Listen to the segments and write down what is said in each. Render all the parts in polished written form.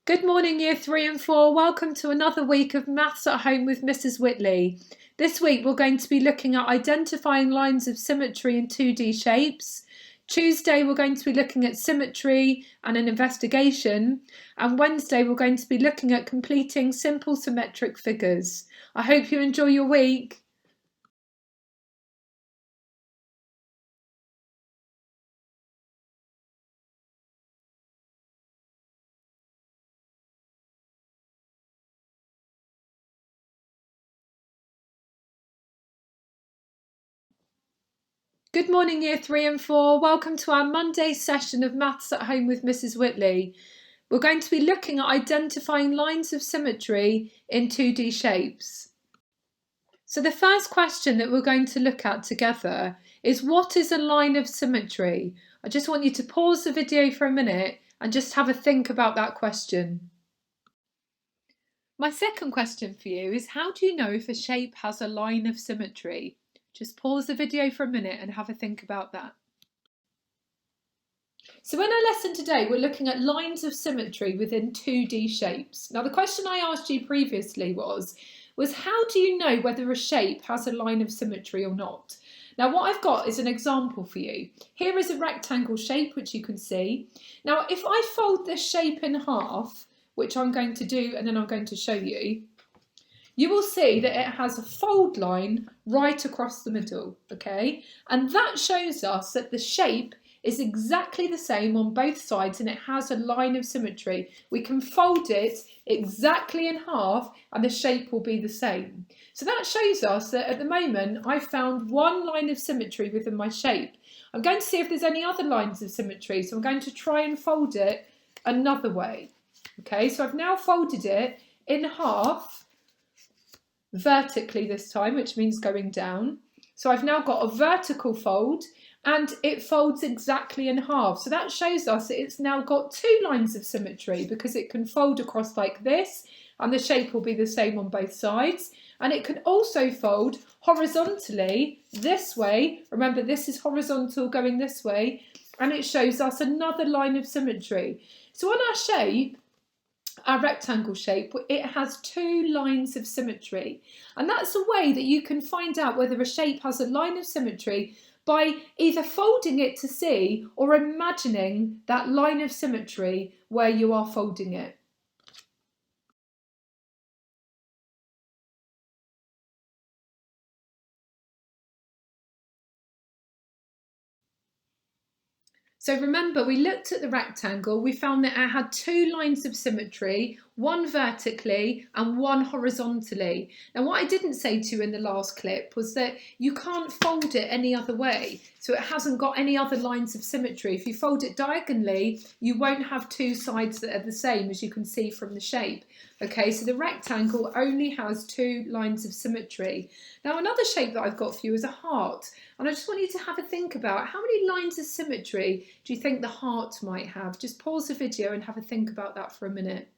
Good morning, Year 3 and 4. Welcome to another week of Maths at Home with Mrs. Whitley. This week we're going to be looking at identifying lines of symmetry in 2D shapes. Tuesday we're going to be looking at symmetry and an investigation. And Wednesday we're going to be looking at completing simple symmetric figures. I hope you enjoy your week. Good morning, Year 3 and 4. Welcome to our Monday session of Maths at Home with Mrs. Whitley. We're going to be looking at identifying lines of symmetry in 2D shapes. So the first question that we're going to look at together is, what is a line of symmetry? I just want you to pause the video for a minute and just have a think about that question. My second question for you is, how do you know if a shape has a line of symmetry? Just pause the video for a minute and have a think about that. So in our lesson today, we're looking at lines of symmetry within 2D shapes. Now, the question I asked you previously was how do you know whether a shape has a line of symmetry or not? Now, what I've got is an example for you. Here is a rectangle shape, which you can see. Now, if I fold this shape in half, which I'm going to do and then I'm going to show you, you will see that it has a fold line right across the middle, okay? And that shows us that the shape is exactly the same on both sides and it has a line of symmetry. We can fold it exactly in half and the shape will be the same. So that shows us that at the moment I've found one line of symmetry within my shape. I'm going to see if there's any other lines of symmetry, so I'm going to try and fold it another way. Okay, so I've now folded it in half, vertically this time, which means going down. So I've now got a vertical fold and it folds exactly in half. So that shows us that it's now got two lines of symmetry because it can fold across like this and the shape will be the same on both sides. And it can also fold horizontally this way. Remember, this is horizontal going this way, and it shows us another line of symmetry. So on our shape, our rectangle shape, it has two lines of symmetry, and that's a way that you can find out whether a shape has a line of symmetry by either folding it to see or imagining that line of symmetry where you are folding it. So remember, we looked at the rectangle, we found that it had two lines of symmetry, one vertically and one horizontally. Now, what I didn't say to you in the last clip was that you can't fold it any other way. So it hasn't got any other lines of symmetry. If you fold it diagonally, you won't have two sides that are the same, as you can see from the shape. Okay, so the rectangle only has two lines of symmetry. Now, another shape that I've got for you is a heart. And I just want you to have a think about how many lines of symmetry do you think the heart might have? Just pause the video and have a think about that for a minute.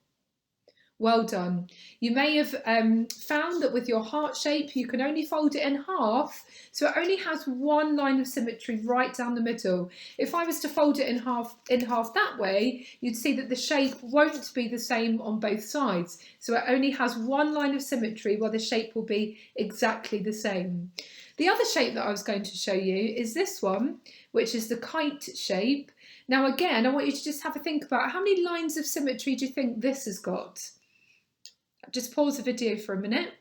Well done. You may have found that with your heart shape, you can only fold it in half, so it only has one line of symmetry right down the middle. If I was to fold it in half that way, you'd see that the shape won't be the same on both sides. So it only has one line of symmetry while the shape will be exactly the same. The other shape that I was going to show you is this one, which is the kite shape. Now again, I want you to just have a think about how many lines of symmetry do you think this has got? Just pause the video for a minute.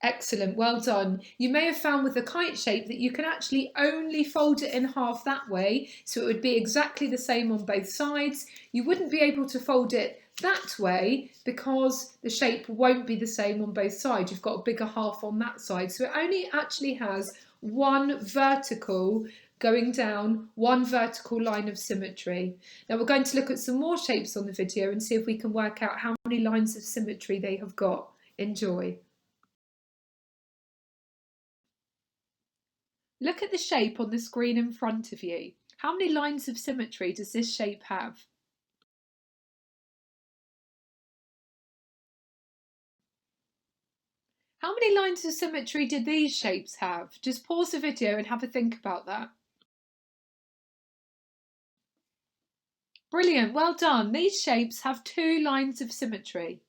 Excellent, well done. You may have found with the kite shape that you can actually only fold it in half that way, so it would be exactly the same on both sides. You wouldn't be able to fold it that way because the shape won't be the same on both sides. You've got a bigger half on that side, so it only actually has one vertical going down, one vertical line of symmetry. Now we're going to look at some more shapes on the video and see if we can work out how many lines of symmetry they have got. Enjoy. Look at the shape on the screen in front of you. How many lines of symmetry does this shape have? How many lines of symmetry do these shapes have? Just pause the video and have a think about that. Brilliant, well done. These shapes have 2 lines of symmetry.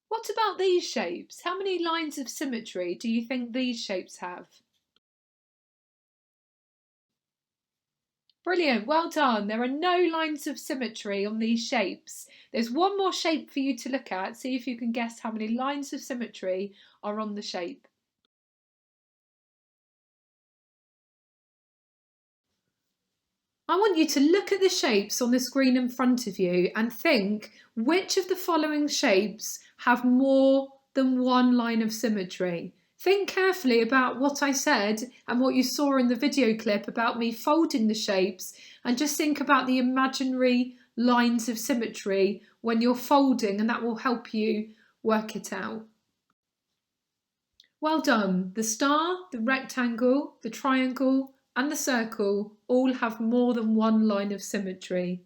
What about these shapes? How many lines of symmetry do you think these shapes have? Brilliant, well done. There are no lines of symmetry on these shapes. There's one more shape for you to look at. See if you can guess how many lines of symmetry are on the shape. I want you to look at the shapes on the screen in front of you and think which of the following shapes have more than one line of symmetry. Think carefully about what I said and what you saw in the video clip about me folding the shapes, and just think about the imaginary lines of symmetry when you're folding, and that will help you work it out. Well done. The star, the rectangle, the triangle, and the circle all have more than one line of symmetry.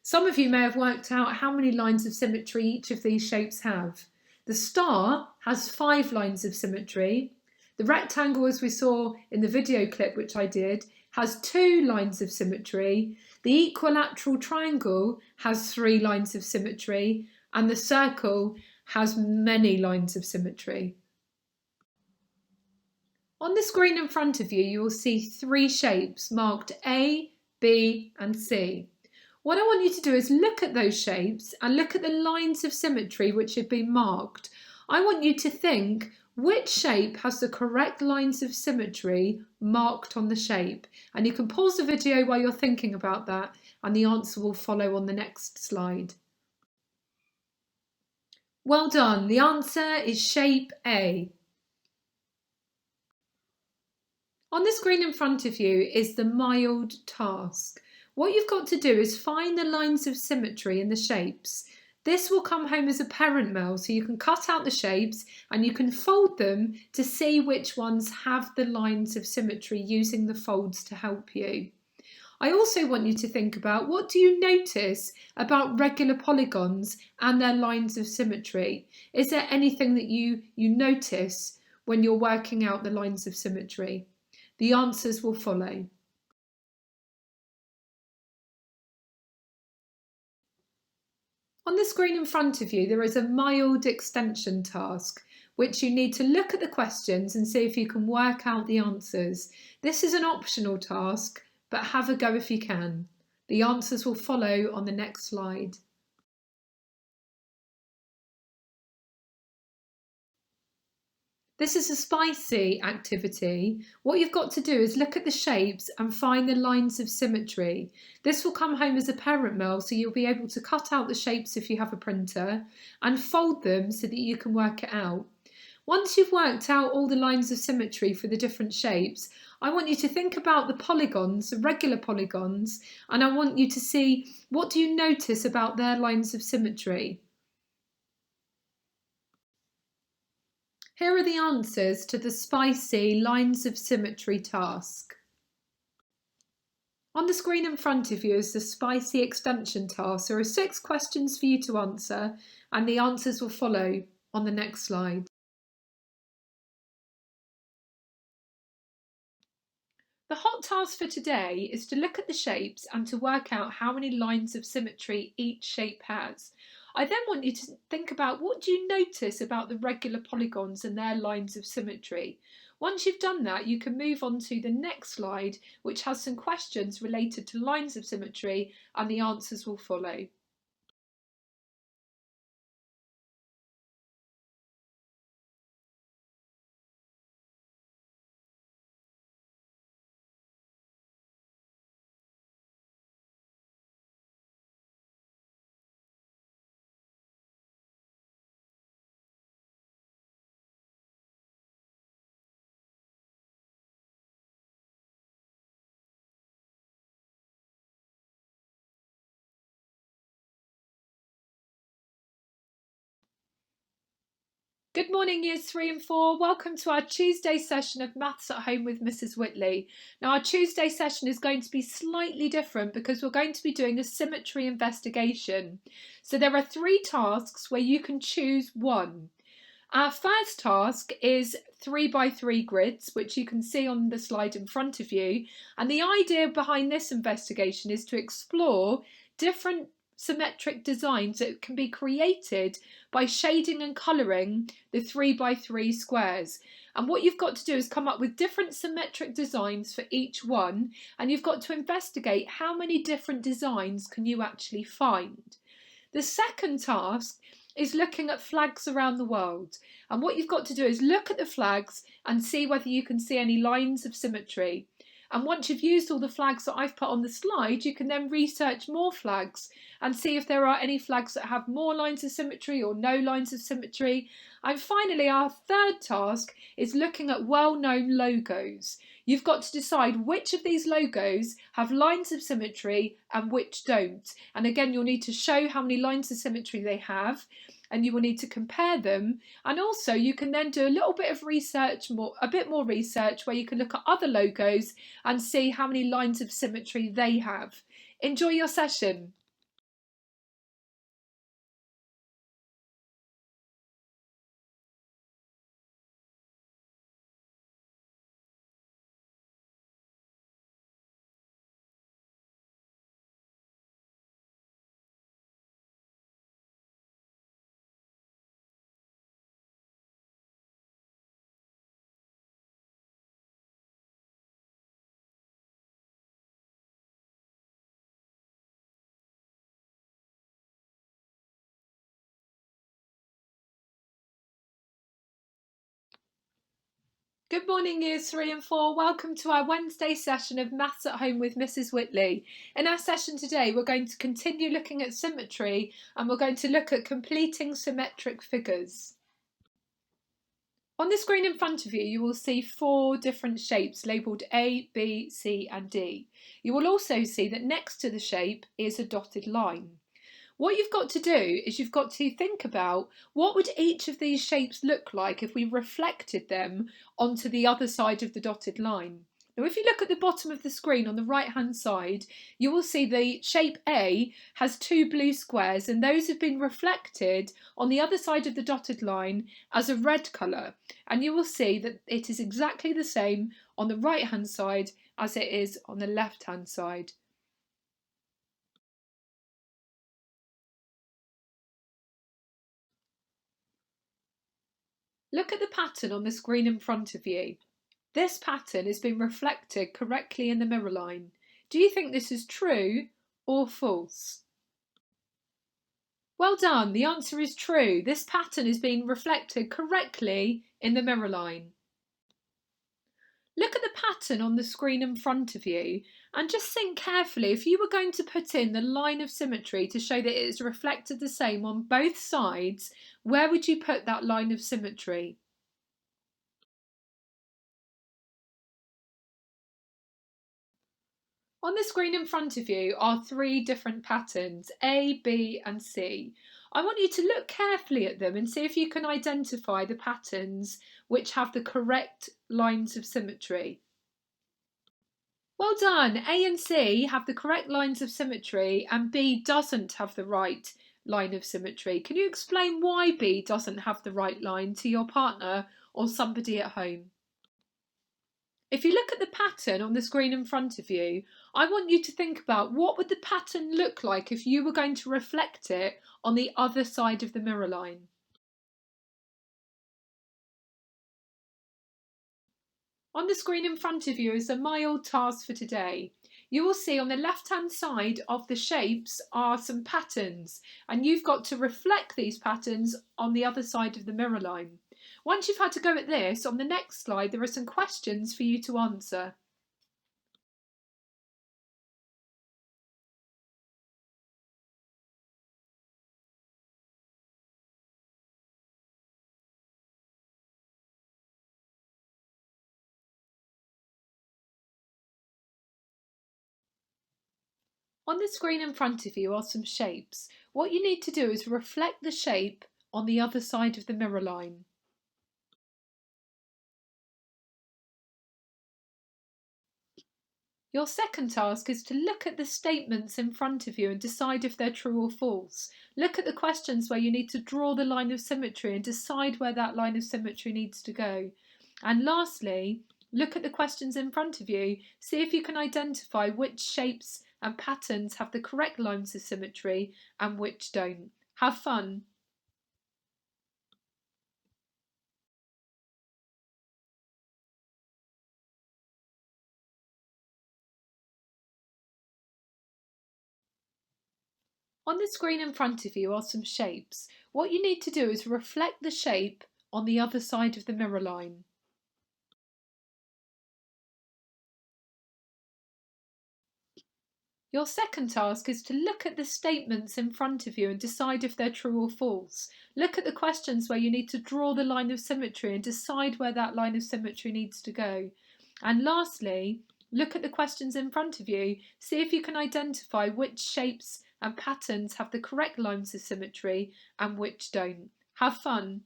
Some of you may have worked out how many lines of symmetry each of these shapes have. The star has 5 lines of symmetry. The rectangle, as we saw in the video clip which I did, has 2 lines of symmetry. The equilateral triangle has 3 lines of symmetry, and the circle has many lines of symmetry. On the screen in front of you, you will see 3 shapes marked A, B, and C. What I want you to do is look at those shapes and look at the lines of symmetry which have been marked. I want you to think which shape has the correct lines of symmetry marked on the shape. And you can pause the video while you're thinking about that, and the answer will follow on the next slide. Well done. The answer is shape A. On the screen in front of you is the mild task. What you've got to do is find the lines of symmetry in the shapes. This will come home as a parent mail, so you can cut out the shapes and you can fold them to see which ones have the lines of symmetry using the folds to help you. I also want you to think about, what do you notice about regular polygons and their lines of symmetry? Is there anything that you notice when you're working out the lines of symmetry? The answers will follow. On the screen in front of you, there is a mild extension task, which you need to look at the questions and see if you can work out the answers. This is an optional task, but have a go if you can. The answers will follow on the next slide. This is a spicy activity. What you've got to do is look at the shapes and find the lines of symmetry. This will come home as a parent mail, so you'll be able to cut out the shapes if you have a printer and fold them so that you can work it out. Once you've worked out all the lines of symmetry for the different shapes, I want you to think about the polygons, the regular polygons, and I want you to see, what do you notice about their lines of symmetry? Here are the answers to the spicy lines of symmetry task. On the screen in front of you is the spicy extension task. There are 6 questions for you to answer, and the answers will follow on the next slide. The hot task for today is to look at the shapes and to work out how many lines of symmetry each shape has. I then want you to think about, what do you notice about the regular polygons and their lines of symmetry? Once you've done that, you can move on to the next slide, which has some questions related to lines of symmetry, and the answers will follow. Good morning, Years 3 and 4. Welcome to our Tuesday session of Maths at Home with Mrs. Whitley. Now, our Tuesday session is going to be slightly different because we're going to be doing a symmetry investigation. So there are 3 tasks where you can choose one. Our first task is 3 by 3 grids, which you can see on the slide in front of you. And the idea behind this investigation is to explore different symmetric designs that can be created by shading and colouring the 3 by 3 squares. And what you've got to do is come up with different symmetric designs for each one, and you've got to investigate how many different designs can you actually find. The second task is looking at flags around the world. And what you've got to do is look at the flags and see whether you can see any lines of symmetry. And once you've used all the flags that I've put on the slide, you can then research more flags and see if there are any flags that have more lines of symmetry or no lines of symmetry. And finally, our third task is looking at well-known logos. You've got to decide which of these logos have lines of symmetry and which don't. And again, you'll need to show how many lines of symmetry they have, and you will need to compare them. And also you can then do a little bit of research, a bit more research, where you can look at other logos and see how many lines of symmetry they have. Enjoy your session. Good morning, Years 3 and 4. Welcome to our Wednesday session of Maths at Home with Mrs. Whitley. In our session today, we're going to continue looking at symmetry, and we're going to look at completing symmetric figures. On the screen in front of you, you will see 4 different shapes labelled A, B, C and D. You will also see that next to the shape is a dotted line. What you've got to do is you've got to think about what would each of these shapes look like if we reflected them onto the other side of the dotted line. Now, if you look at the bottom of the screen on the right hand side, you will see the shape A has 2 blue squares, and those have been reflected on the other side of the dotted line as a red colour. And you will see that it is exactly the same on the right hand side as it is on the left hand side. Look at the pattern on the screen in front of you. This pattern has been reflected correctly in the mirror line. Do you think this is true or false? Well done, the answer is true. This pattern is being reflected correctly in the mirror line. Look at the pattern on the screen in front of you and just think carefully. If you were going to put in the line of symmetry to show that it is reflected the same on both sides, where would you put that line of symmetry? On the screen in front of you are 3 different patterns, A, B and C. I want you to look carefully at them and see if you can identify the patterns which have the correct lines of symmetry. Well done! A and C have the correct lines of symmetry and B doesn't have the right line of symmetry. Can you explain why B doesn't have the right line to your partner or somebody at home? If you look at the pattern on the screen in front of you, I want you to think about what would the pattern look like if you were going to reflect it on the other side of the mirror line. On the screen in front of you is a mild task for today. You will see on the left-hand side of the shapes are some patterns, and you've got to reflect these patterns on the other side of the mirror line. Once you've had to go at this, on the next slide there are some questions for you to answer. On the screen in front of you are some shapes. What you need to do is reflect the shape on the other side of the mirror line. Your second task is to look at the statements in front of you and decide if they're true or false. Look at the questions where you need to draw the line of symmetry and decide where that line of symmetry needs to go. And lastly, look at the questions in front of you. See if you can identify which shapes and patterns have the correct lines of symmetry and which don't. Have fun! On the screen in front of you are some shapes. What you need to do is reflect the shape on the other side of the mirror line. Your second task is to look at the statements in front of you and decide if they're true or false. Look at the questions where you need to draw the line of symmetry and decide where that line of symmetry needs to go. And lastly, look at the questions in front of you. See if you can identify which shapes and patterns have the correct lines of symmetry and which don't. Have fun!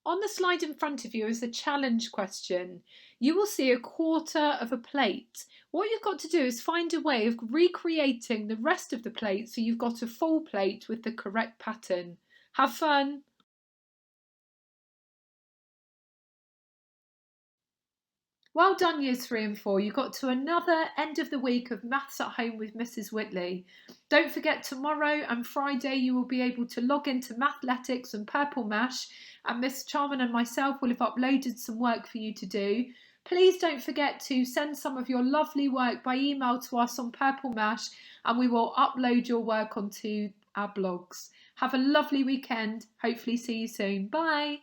On the slide in front of you is a challenge question. You will see a quarter of a plate. What you've got to do is find a way of recreating the rest of the plate so you've got a full plate with the correct pattern. Have fun! Well done, years 3 and 4. You got to another end of the week of Maths at Home with Mrs. Whitley. Don't forget, tomorrow and Friday you will be able to log into Mathletics and Purple Mash, and Miss Charman and myself will have uploaded some work for you to do. Please don't forget to send some of your lovely work by email to us on Purple Mash, and we will upload your work onto our blogs. Have a lovely weekend. Hopefully see you soon. Bye.